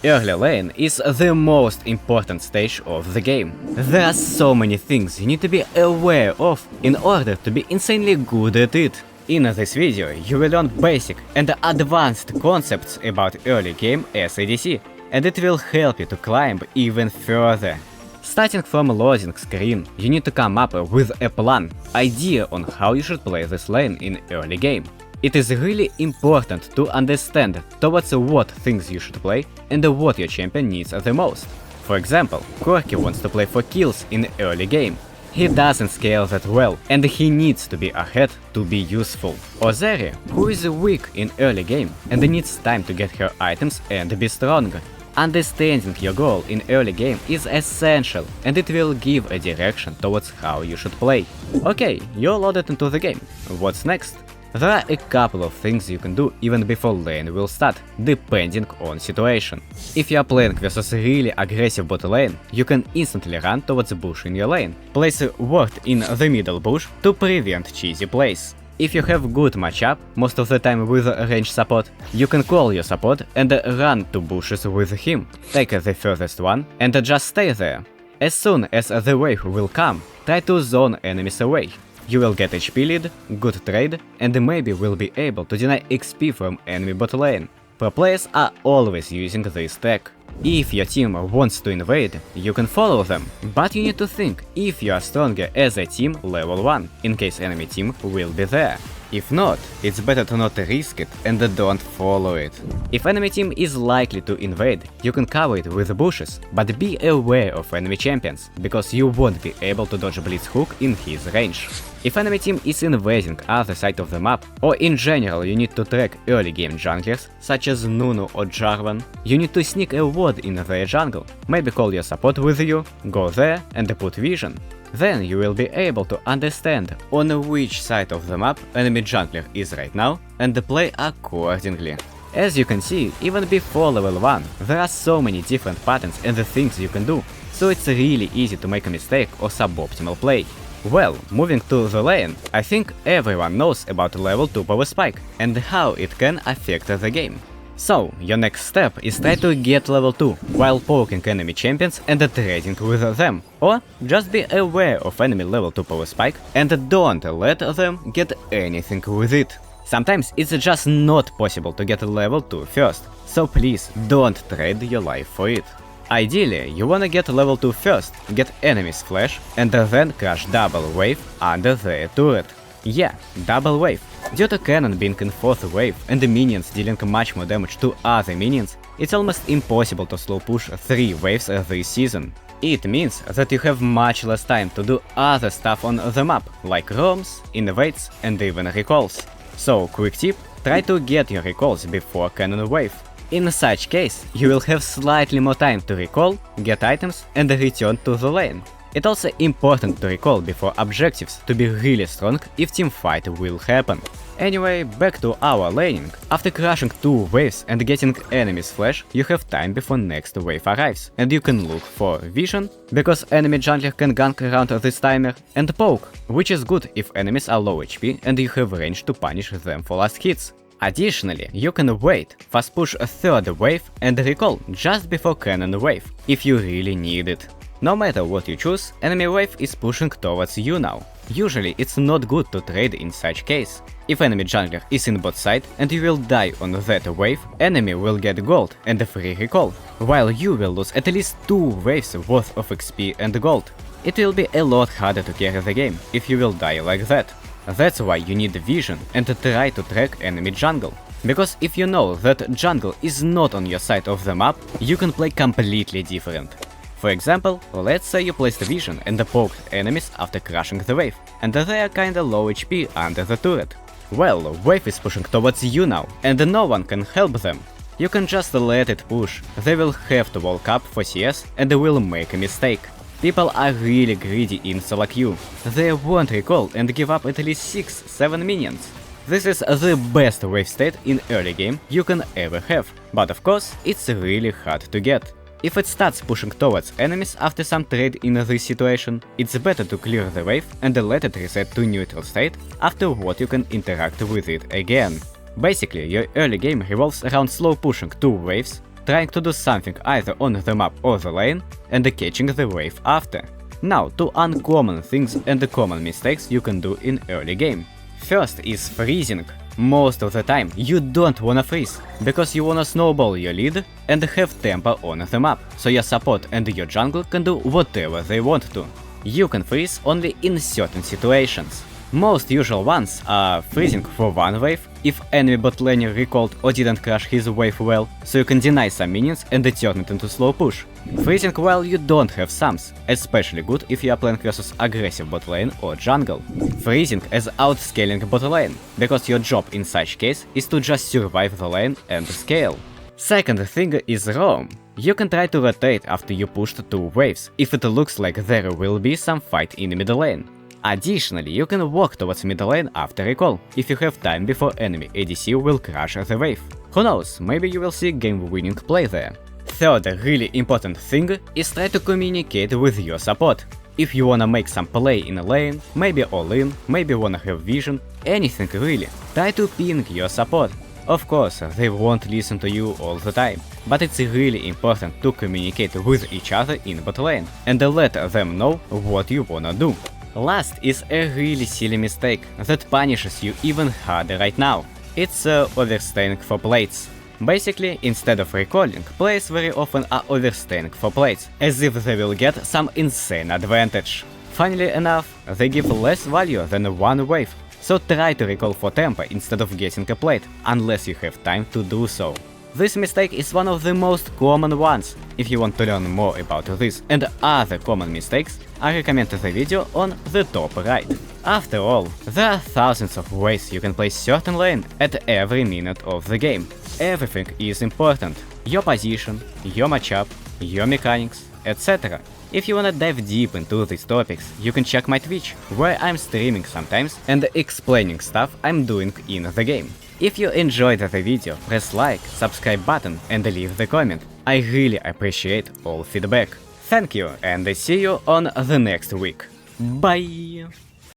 Early lane is the most important stage of the game. There are so many things you need to be aware of in order to be insanely good at it. In this video, you will learn basic and advanced concepts about early game as ADC, and it will help you to climb even further. Starting from loading screen, you need to come up with a plan, idea on how you should play this lane in early game. It is really important to understand towards what things you should play and what your champion needs the most. For example, Corki wants to play for kills in early game. He doesn't scale that well, and he needs to be ahead to be useful. Ozeri, who is weak in early game and needs time to get her items and be stronger. Understanding your goal in early game is essential, and it will give a direction towards how you should play. Okay, you're loaded into the game. What's next? There are a couple of things you can do even before lane will start, depending on situation. If you are playing versus really aggressive bot lane, you can instantly run towards bush in your lane. Place a ward in the middle bush to prevent cheesy plays. If you have good matchup, most of the time with range support, you can call your support and run to bushes with him. Take the furthest one and just stay there. As soon as the wave will come, try to zone enemies away. You will get HP lead, good trade, and maybe will be able to deny XP from enemy bot lane. Pro players are always using this tech. If your team wants to invade, you can follow them, but you need to think if you are stronger as a team level 1, in case enemy team will be there. If not, it's better to not risk it and don't follow it. If enemy team is likely to invade, you can cover it with bushes, but be aware of enemy champions, because you won't be able to dodge blitz hook in his range. If enemy team is invading other side of the map, or in general you need to track early game junglers, such as Nunu or Jarvan, you need to sneak a ward in their jungle, maybe call your support with you, go there and put vision. Then you will be able to understand on which side of the map enemy jungler is right now and play accordingly. As you can see, even before level 1, there are so many different patterns and the things you can do, so it's really easy to make a mistake or suboptimal play. Well, moving to the lane, I think everyone knows about level 2 powerspike and how it can affect the game. So, your next step is try to get level 2 while poking enemy champions and trading with them, or just be aware of enemy level 2 powerspike and don't let them get anything with it. Sometimes it's just not possible to get level 2 first, so please don't trade your life for it. Ideally, you wanna get level 2 first, get enemies flash, and then crush double wave under their turret. Yeah, double wave. Due to cannon being in 4th wave and the minions dealing much more damage to other minions, it's almost impossible to slow push 3 waves this season. It means that you have much less time to do other stuff on the map, like roams, invades and even recalls. So, quick tip, try to get your recalls before cannon wave. In such case, you will have slightly more time to recall, get items and return to the lane. It's also important to recall before objectives to be really strong if teamfight will happen. Anyway, back to our laning. After crushing 2 waves and getting enemies flash, you have time before next wave arrives, and you can look for vision, because enemy jungler can gank around this timer, and poke, which is good if enemies are low HP and you have range to punish them for last hits. Additionally, you can wait, fast push a 3rd wave and recall just before cannon wave, if you really need it. No matter what you choose, enemy wave is pushing towards you now. Usually it's not good to trade in such case. If enemy jungler is in bot side and you will die on that wave, enemy will get gold and a free recall, while you will lose at least 2 waves worth of XP and gold. It will be a lot harder to carry the game if you will die like that. That's why you need vision and try to track enemy jungle. Because if you know that jungle is not on your side of the map, you can play completely different. For example, let's say you placed vision and poked enemies after crushing the wave, and they are kinda low HP under the turret. Well, wave is pushing towards you now, and no one can help them. You can just let it push, they will have to walk up for CS and will make a mistake. People are really greedy in solo queue. They won't recall and give up at least 6-7 minions. This is the best wave state in early game you can ever have, but of course it's really hard to get. If it starts pushing towards enemies after some trade in this situation, it's better to clear the wave and let it reset to neutral state, afterward you can interact with it again. Basically, your early game revolves around slow pushing 2 waves, trying to do something either on the map or the lane, and catching the wave after. Now, two uncommon things and common mistakes you can do in early game. First is freezing. Most of the time you don't wanna freeze, because you wanna snowball your lead and have tempo on the map, so your support and your jungle can do whatever they want to. You can freeze only in certain situations. Most usual ones are freezing for one wave, if enemy bot laner recalled or didn't crush his wave well, so you can deny some minions and turn it into slow push. Freezing while you don't have sums, especially good if you are playing versus aggressive bot lane or jungle. Freezing as outscaling bot lane, because your job in such case is to just survive the lane and scale. Second thing is roam. You can try to rotate after you pushed 2 waves, if it looks like there will be some fight in mid lane. Additionally, you can walk towards mid lane after recall, if you have time before enemy ADC will crush the wave. Who knows, maybe you will see game-winning play there. Third really important thing is try to communicate with your support. If you wanna make some play in a lane, maybe all in, maybe wanna have vision, anything really, try to ping your support. Of course, they won't listen to you all the time, but it's really important to communicate with each other in bot lane, and let them know what you wanna do. Last is a really silly mistake that punishes you even harder right now. It's overstaying for plates. Basically, instead of recalling, players very often are overstaying for plates, as if they will get some insane advantage. Funnily enough, they give less value than one wave, so try to recall for tempo instead of getting a plate, unless you have time to do so. This mistake is one of the most common ones. If you want to learn more about this and other common mistakes, I recommend the video on the top right. After all, there are thousands of ways you can play certain lane at every minute of the game. Everything is important. Your position, your matchup, your mechanics, etc. If you wanna dive deep into these topics, you can check my Twitch, where I'm streaming sometimes and explaining stuff I'm doing in the game. If you enjoyed the video, press like, subscribe button and leave the comment. I really appreciate all feedback. Thank you and see you on the next week. Bye!